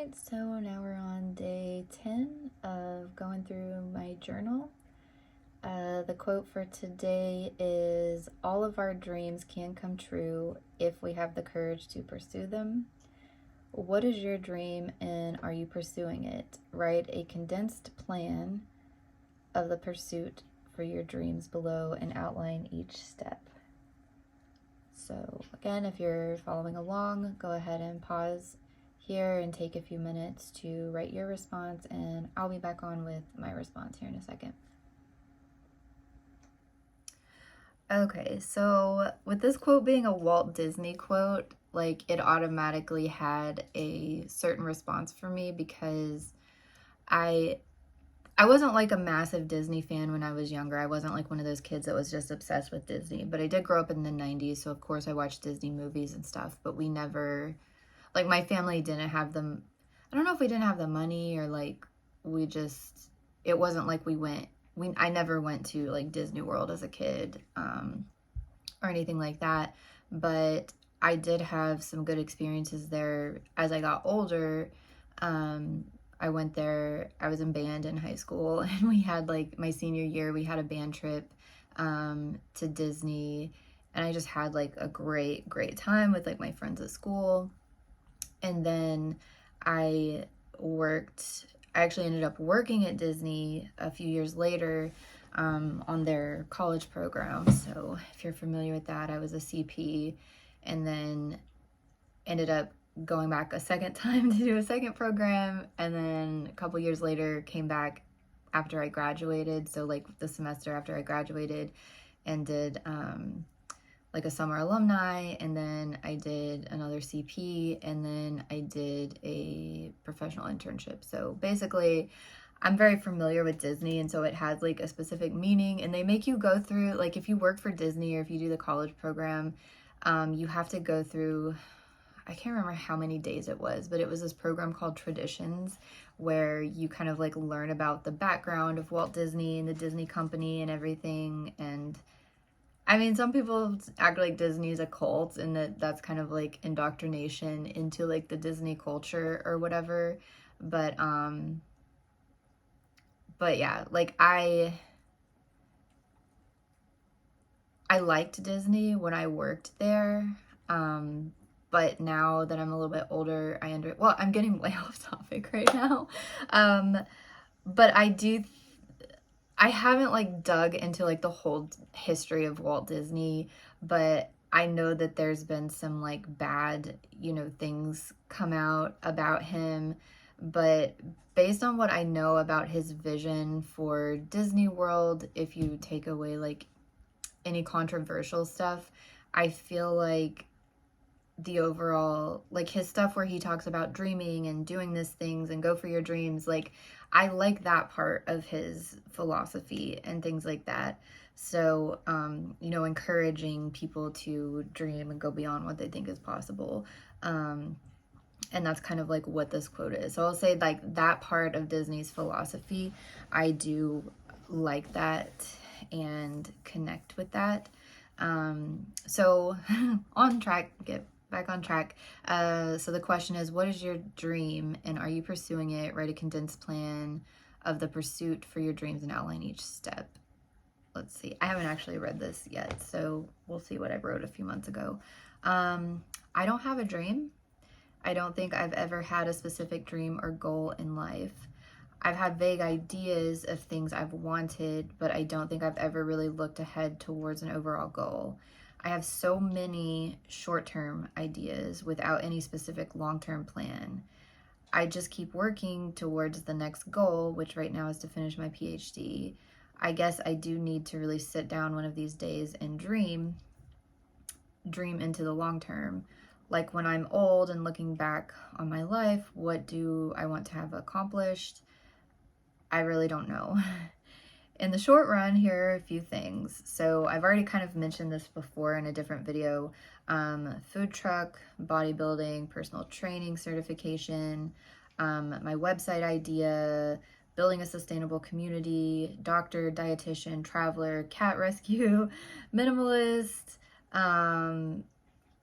Alright, so now we're on day 10 of going through my journal. The quote for today is, "All of our dreams can come true if we have the courage to pursue them." What is your dream and are you pursuing it? Write a condensed plan of the pursuit for your dreams below and outline each step. So again, if you're following along, go ahead and pause here and take a few minutes to write your response, and I'll be back on with my response here in a second. Okay, so with this quote being a Walt Disney quote, like it automatically had a certain response for me because I I wasn't like a massive Disney fan when I was younger. I wasn't like one of those kids that was just obsessed with Disney, but I did grow up in the 90s, so of course I watched Disney movies and stuff, but we never, like my family didn't have them. I don't know if we didn't have the money or like we just, it wasn't like I never went to like Disney World as a kid or anything like that, but I did have some good experiences there as I got older. I went there, I was in band in high school, and we had like my senior year, we had a band trip to Disney, and I just had like a great time with like my friends at school. And then I I actually ended up working at Disney a few years later on their college program. So if you're familiar with that, I was a CP and then ended up going back a second time to do a second program. And then a couple years later came back after I graduated. So like the semester after I graduated and did like a summer alumni, and then I did another CP, and then I did a professional internship. So basically, I'm very familiar with Disney, and so it has like a specific meaning, and they make you go through, like if you work for Disney or if you do the college program, you have to go through, I can't remember how many days it was, but it was this program called Traditions where you kind of like learn about the background of Walt Disney and the Disney Company and everything. And I mean, some people act like Disney is a cult and that's kind of like indoctrination into like the Disney culture or whatever. But yeah, like I liked Disney when I worked there. But now that I'm a little bit older, well, I'm getting way off topic right now. But I haven't like dug into like the whole history of Walt Disney, but I know that there's been some like bad, things come out about him. But based on what I know about his vision for Disney World, if you take away like any controversial stuff, I feel like the overall, like his stuff where he talks about dreaming and doing these things and go for your dreams, like I like that part of his philosophy and things like that. So encouraging people to dream and go beyond what they think is possible. And that's kind of like what this quote is. So I'll say like that part of Disney's philosophy, I do like that and connect with that. So on track, get back on track. So the question is, what is your dream and are you pursuing it? Write a condensed plan of the pursuit for your dreams and outline each step. Let's see. I haven't actually read this yet, so we'll see what I wrote a few months ago. I don't have a dream. I don't think I've ever had a specific dream or goal in life. I've had vague ideas of things I've wanted, but I don't think I've ever really looked ahead towards an overall goal. I have so many short-term ideas without any specific long-term plan. I just keep working towards the next goal, which right now is to finish my PhD. I guess I do need to really sit down one of these days and dream into the long term. Like when I'm old and looking back on my life, what do I want to have accomplished? I really don't know. In the short run, here are a few things. So I've already kind of mentioned this before in a different video. Food truck, bodybuilding, personal training certification, my website idea, building a sustainable community, doctor, dietitian, traveler, cat rescue, minimalist,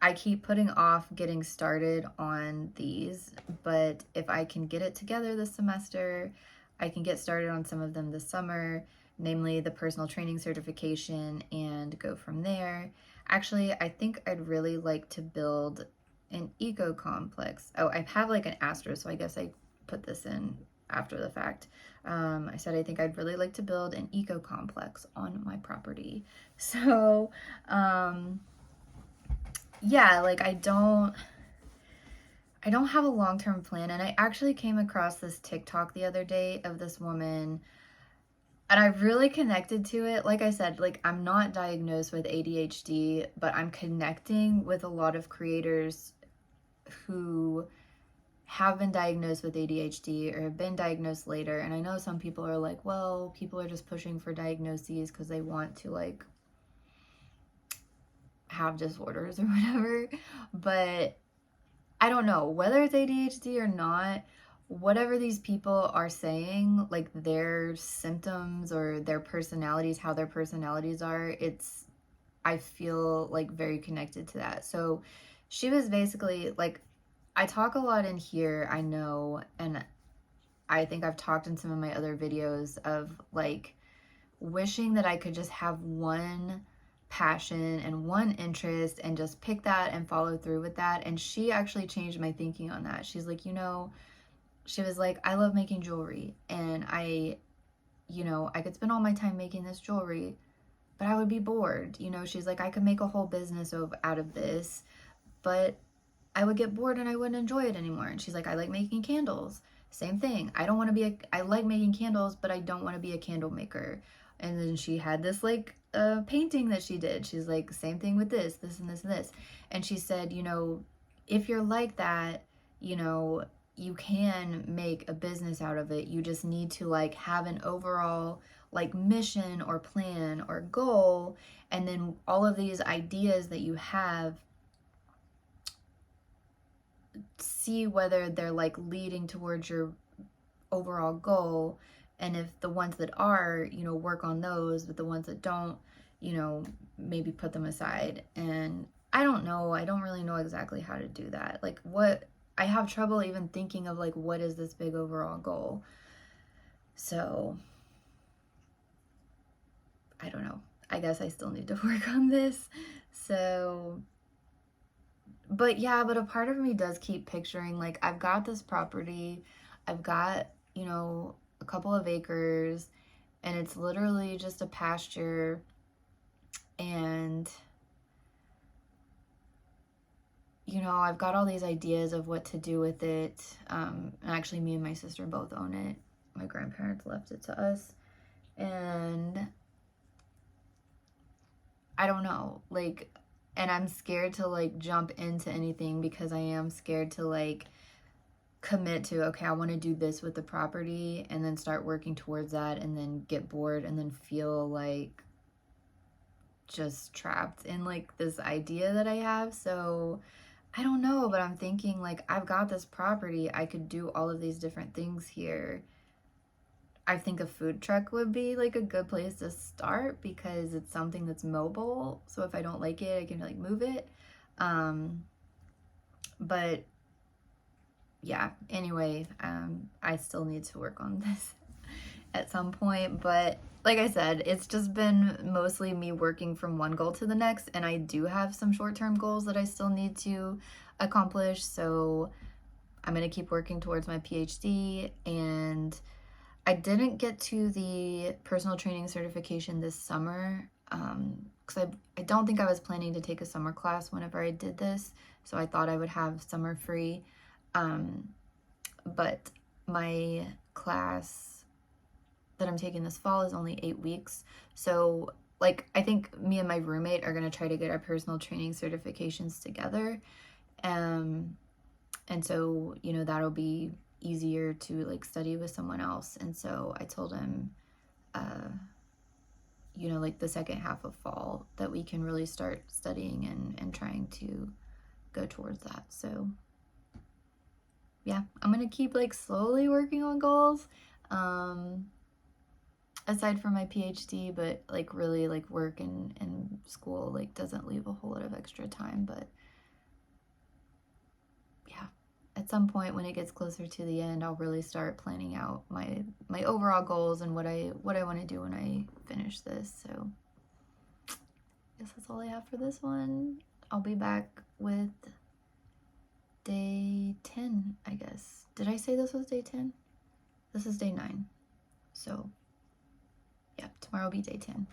I keep putting off getting started on these, but if I can get it together this semester, I can get started on some of them this summer, namely the personal training certification, and go from there. Actually, I think I'd really like to build an eco complex. Oh, I have like an asterisk, so I guess I put this in after the fact. I said I think I'd really like to build an eco complex on my property. So, yeah, like I don't have a long-term plan, and I actually came across this TikTok the other day of this woman, and I really connected to it. Like I said, like I'm not diagnosed with ADHD, but I'm connecting with a lot of creators who have been diagnosed with ADHD or have been diagnosed later. And I know some people are like, well, people are just pushing for diagnoses because they want to like have disorders or whatever. But I don't know whether it's ADHD or not. Whatever these people are saying, like their symptoms or their personalities, how their personalities are, I feel like very connected to that. So she was basically like, I talk a lot in here, I know, and I think I've talked in some of my other videos of like wishing that I could just have one passion and one interest and just pick that and follow through with that. And she actually changed my thinking on that. She's like, she was like, I love making jewelry, and I could spend all my time making this jewelry, but I would be bored. She's like, I could make a whole business out of this, but I would get bored and I wouldn't enjoy it anymore. And she's like, I like making candles. Same thing. I like making candles, but I don't want to be a candle maker. And then she had this like painting that she did. She's like, same thing with this and this and this. And she said, if you're like that, you can make a business out of it. You just need to like have an overall like mission or plan or goal. And then all of these ideas that you have, see whether they're like leading towards your overall goal, and if the ones that are, work on those, but the ones that don't, maybe put them aside. And I don't know, I don't really know exactly how to do that. Like I have trouble even thinking of like what is this big overall goal. So I don't know, I guess I still need to work on this. So but yeah, but a part of me does keep picturing like I've got this property, I've got, a couple of acres, and it's literally just a pasture, and I've got all these ideas of what to do with it. And actually me and my sister both own it. My grandparents left it to us, and I don't know, like, and I'm scared to like jump into anything because I am scared to like commit to, okay, I want to do this with the property and then start working towards that and then get bored and then feel like just trapped in like this idea that I have. So I don't know, but I'm thinking like I've got this property, I could do all of these different things here. I think a food truck would be like a good place to start because it's something that's mobile. So if I don't like it, I can like move it. But yeah, anyway, I still need to work on this at some point. But like I said, it's just been mostly me working from one goal to the next. And I do have some short-term goals that I still need to accomplish. So I'm going to keep working towards my PhD. And I didn't get to the personal training certification this summer because I don't think I was planning to take a summer class whenever I did this. So I thought I would have summer free. But my class that I'm taking this fall is only 8 weeks. So like I think me and my roommate are going to try to get our personal training certifications together. And so, that'll be easier to like study with someone else. And so I told him, like the second half of fall that we can really start studying and trying to go towards that. So yeah, I'm gonna keep like slowly working on goals, aside from my PhD, but like really like work and school like doesn't leave a whole lot of extra time. But at some point when it gets closer to the end, I'll really start planning out my overall goals and what I want to do when I finish this. So I guess that's all I have for this one. I'll be back with day 10, I guess. Did I say this was day 10? This is day 9. So yeah, tomorrow will be day 10.